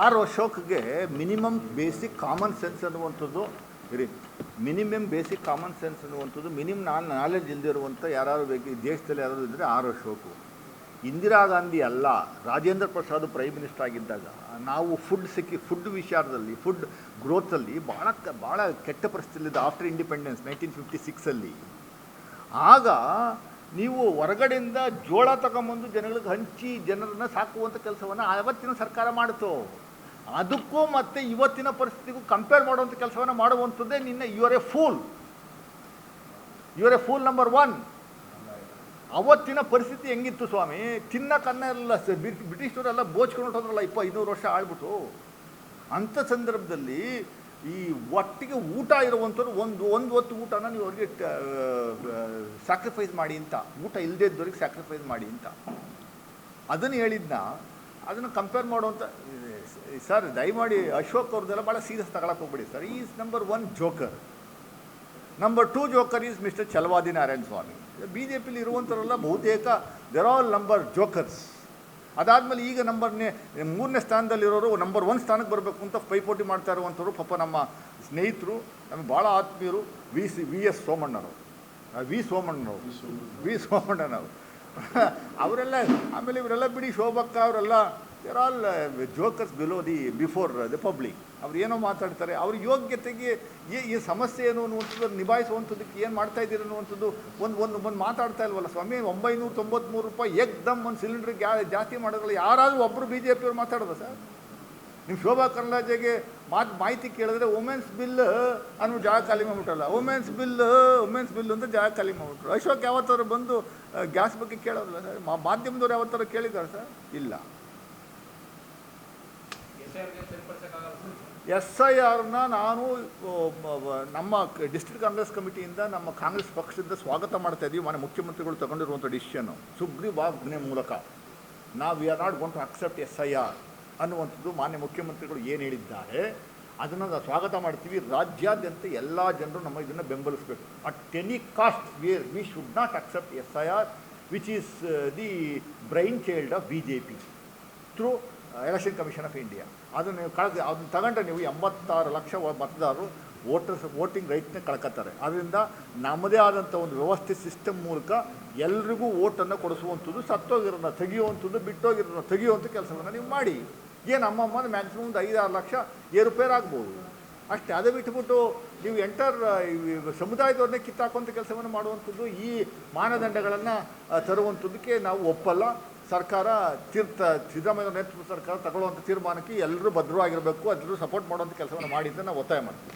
R ಅಶೋಕ್ಗೆ minimum basic common sense ಅನ್ನುವಂಥದ್ದು ಇರಿ ಮಿನಿಮಮ್ ಬೇಸಿಕ್ ಕಾಮನ್ ಸೆನ್ಸ್ ಅನ್ನುವಂಥದ್ದು ನಾಲೆಡ್ಜ್ ಇಲ್ಲದಿರುವಂಥ ಯಾರು ಬೇಕು ದೇಶದಲ್ಲಿ ಯಾರಾದರೂ ಇದ್ದರೆ ಆರ್ ಅಶೋಕು. ಇಂದಿರಾ ಗಾಂಧಿ ಅಲ್ಲ, ರಾಜೇಂದ್ರ ಪ್ರಸಾದ್ ಪ್ರೈಮ್ ಮಿನಿಸ್ಟರ್ ಆಗಿದ್ದಾಗ ನಾವು ಫುಡ್ ವಿಚಾರದಲ್ಲಿ ಫುಡ್ ಗ್ರೋತಲ್ಲಿ ಭಾಳ ಕೆಟ್ಟ ಪರಿಸ್ಥಿತಿಯಿದೆ. ಆಫ್ಟರ್ ಇಂಡಿಪೆಂಡೆನ್ಸ್ 1956 ಆಗ ನೀವು ಹೊರಗಡೆಯಿಂದ ಜೋಳ ತಗೊಂಬಂದು ಜನಗಳಿಗೆ ಹಂಚಿ ಜನರನ್ನು ಸಾಕುವಂಥ ಕೆಲಸವನ್ನು ಅವತ್ತಿನ ಸರ್ಕಾರ ಮಾಡಿತು. ಅದಕ್ಕೂ ಮತ್ತು ಇವತ್ತಿನ ಪರಿಸ್ಥಿತಿಗೂ ಕಂಪೇರ್ ಮಾಡುವಂಥ ಕೆಲಸವನ್ನು ಮಾಡುವಂಥದ್ದೇ ನಿನ್ನ you are a fool number 1. ಅವತ್ತಿನ ಪರಿಸ್ಥಿತಿ ಹೆಂಗಿತ್ತು ಸ್ವಾಮಿ? ತಿನ್ನಕ್ಕನ್ನೆಲ್ಲ ಬ್ರಿಟಿಷರವರೆಲ್ಲ ಬೋಚ್ಕೊಂಡು ಹೋದ್ರಲ್ಲ 200 ವರ್ಷ ಆಳ್ಬಿಟ್ಟು. ಅಂಥ ಸಂದರ್ಭದಲ್ಲಿ ಈ ಒಟ್ಟಿಗೆ ಊಟ ಇರುವಂಥವ್ರು ಒಂದು ಹೊತ್ತು ಊಟನ ನೀವು ಅವ್ರಿಗೆ ಸ್ಯಾಕ್ರಿಫೈಸ್ ಮಾಡಿ ಅಂತ, ಊಟ ಇಲ್ಲದೇ ಇದ್ದವ್ರಿಗೆ ಸ್ಯಾಕ್ರಿಫೈಸ್ ಮಾಡಿ ಅಂತ ಅದನ್ನು ಹೇಳಿದ್ನ. ಅದನ್ನು ಕಂಪೇರ್ ಮಾಡುವಂಥ ಸರ್ ದಯಮಾಡಿ ಅಶೋಕ್ ಅವ್ರದ್ದೆಲ್ಲ ಭಾಳ ಸೀರಿಯಸ್ ತಗೊಳಕ್ಕೆ ಹೋಗ್ಬೇಡಿ sir. Is number 1 joker. Number 2 joker is mister Chalavadi Narayana Swamy. B J ಪಿಲಿ ಇರುವಂಥವರೆಲ್ಲ ಬಹುತೇಕ ದೇರ್ ಆಲ್ ನಂಬರ್ ಜೋಕರ್ಸ್. ಅದಾದಮೇಲೆ ಈಗ 3ನೇ ಸ್ಥಾನದಲ್ಲಿರೋರು ನಂಬರ್ 1 ಸ್ಥಾನಕ್ಕೆ ಬರಬೇಕು ಅಂತ ಪೈಪೋಟಿ ಮಾಡ್ತಾ ಇರುವಂಥವ್ರು ಪಾಪ ನಮ್ಮ ಸ್ನೇಹಿತರು, ನಮಗೆ ಭಾಳ ಆತ್ಮೀಯರು ವಿ ಎಸ್ ಸೋಮಣ್ಣನವರು, ವಿ ಸೋಮಣ್ಣನವರು ಅವರೆಲ್ಲ. ಆಮೇಲೆ ಇವರೆಲ್ಲ ಬಿಡಿ, ಶೋಭಕ್ಕ ಅವರೆಲ್ಲ there all jokers before the public. ಅವ್ರು ಏನೋ ಮಾತಾಡ್ತಾರೆ, ಅವ್ರ ಯೋಗ್ಯತೆಗೆ ಈ ಸಮಸ್ಯೆ ಏನು ಅನ್ನುವಂಥದ್ದು ನಿಭಾಯಿಸುವಂಥದ್ದಕ್ಕೆ ಏನು ಮಾಡ್ತಾ ಇದ್ದೀರಿ ಅನ್ನುವಂಥದ್ದು ಒಂದು ಮಾತಾಡ್ತಾ ಇಲ್ವಲ್ಲ ಸ್ವಾಮಿ. 993 ರೂಪಾಯಿ ಏಕ್ದಮ್ ಒಂದು ಸಿಲಿಂಡ್ರಿಗೆ ಜಾಸ್ತಿ ಮಾಡೋದ್ರಲ್ಲ ಯಾರಾದರೂ ಒಬ್ಬರು ಬಿ ಜೆ ಪಿಯವ್ರು ಮಾತಾಡೋದು ಸರ್? ನಿಮ್ಮ ಶೋಭಾ ಕರಂದ್ಲಾಜೆಗೆ ಮಾಹಿತಿ ಕೇಳಿದ್ರೆ ವುಮೆನ್ಸ್ ಬಿಲ್ ಅನ್ನೋ ಜಾಗ ಖಾಲಿ ಮಾಡಿಬಿಟ್ರಲ್ಲ, ವುಮೆನ್ಸ್ ಬಿಲ್ ಅಂತ ಜಾಗ ಖಾಲಿ ಮಾಡಿಬಿಟ್ರು. ಅಶೋಕ್ ಯಾವತ್ತಾರು ಬಂದು ಗ್ಯಾಸ್ ಬಗ್ಗೆ ಕೇಳೋದಿಲ್ಲ ಸರ್? ಮಾಧ್ಯಮದವ್ರು ಯಾವತ್ತಾರು ಕೇಳಿದ್ದಾರೆ ಸರ್? ಇಲ್ಲ. SIRನ ನಾನು ನಮ್ಮ ಡಿಸ್ಟ್ರಿಕ್ಟ್ ಕಾಂಗ್ರೆಸ್ ಕಮಿಟಿಯಿಂದ ನಮ್ಮ ಕಾಂಗ್ರೆಸ್ ಪಕ್ಷದಿಂದ ಸ್ವಾಗತ ಮಾಡ್ತಾ ಇದ್ದೀವಿ. ಮಾನ್ಯ ಮುಖ್ಯಮಂತ್ರಿಗಳು ತಗೊಂಡಿರುವಂಥ ಡಿಸಿಷನ್ನು ಸುಗ್ರೀವಾಜ್ಞೆ ಮೂಲಕ ನಾವು we are not going to accept SIR ಅನ್ನುವಂಥದ್ದು ಮಾನ್ಯ ಮುಖ್ಯಮಂತ್ರಿಗಳು ಏನು ಹೇಳಿದ್ದಾರೆ ಅದನ್ನು ನಾವು ಸ್ವಾಗತ ಮಾಡ್ತೀವಿ. ರಾಜ್ಯಾದ್ಯಂತ ಎಲ್ಲ ಜನರು ನಮ್ಮ ಇದನ್ನು ಬೆಂಬಲಿಸಬೇಕು. At any cost we should not accept SIR which is the brain child of BJP through election commission of India. ಅದನ್ನು ತಗೊಂಡ್ರೆ ನೀವು 86 ಲಕ್ಷ ಮತದಾರರು ವೋಟಿಂಗ್ ರೈಟ್ನ ಕಳ್ಕೊತಾರೆ. ಅದರಿಂದ ನಮ್ಮದೇ ಆದಂಥ ಒಂದು ವ್ಯವಸ್ಥೆ ಸಿಸ್ಟಮ್ ಮೂಲಕ ಎಲ್ರಿಗೂ ಓಟನ್ನು ಕೊಡಿಸುವಂಥದ್ದು, ಸತ್ತೋಗಿರೋನ್ನ ತೆಗೆಯುವಂಥದ್ದು, ಬಿಟ್ಟೋಗಿರೋನ್ನ ತೆಗೆಯುವಂಥ ಕೆಲಸವನ್ನು ನೀವು ಮಾಡಿ. ಏನು ಅಮ್ಮಮ್ಮ ಮ್ಯಾಕ್ಸಿಮಮ್ ಒಂದು 5-6 ಲಕ್ಷ ಏರುಪೇರಾಗ್ಬೋದು ಅಷ್ಟೇ. ಅದೇ ಬಿಟ್ಟುಬಿಟ್ಟು ನೀವು ಸಮುದಾಯದವ್ರನ್ನೇ ಕಿತ್ತಾಕುವಂಥ ಕೆಲಸವನ್ನು ಮಾಡುವಂಥದ್ದು, ಈ ಮಾನದಂಡಗಳನ್ನು ತರುವಂಥದ್ದಕ್ಕೆ ನಾವು ಒಪ್ಪಲ್ಲ. ಸರ್ಕಾರ ಸಿದ್ದರಾಮಯ್ಯ ನೇತೃತ್ವದ ಸರ್ಕಾರ ತಗೊಳ್ಳುವಂಥ ತೀರ್ಮಾನಕ್ಕೆ ಎಲ್ಲರೂ ಭದ್ರವಾಗಿರಬೇಕು, ಎಲ್ಲರೂ ಸಪೋರ್ಟ್ ಮಾಡುವಂಥ ಕೆಲಸವನ್ನು ಮಾಡಿ ಅಂತ ನಾವು ಒತ್ತಾಯ ಮಾಡ್ತೀವಿ.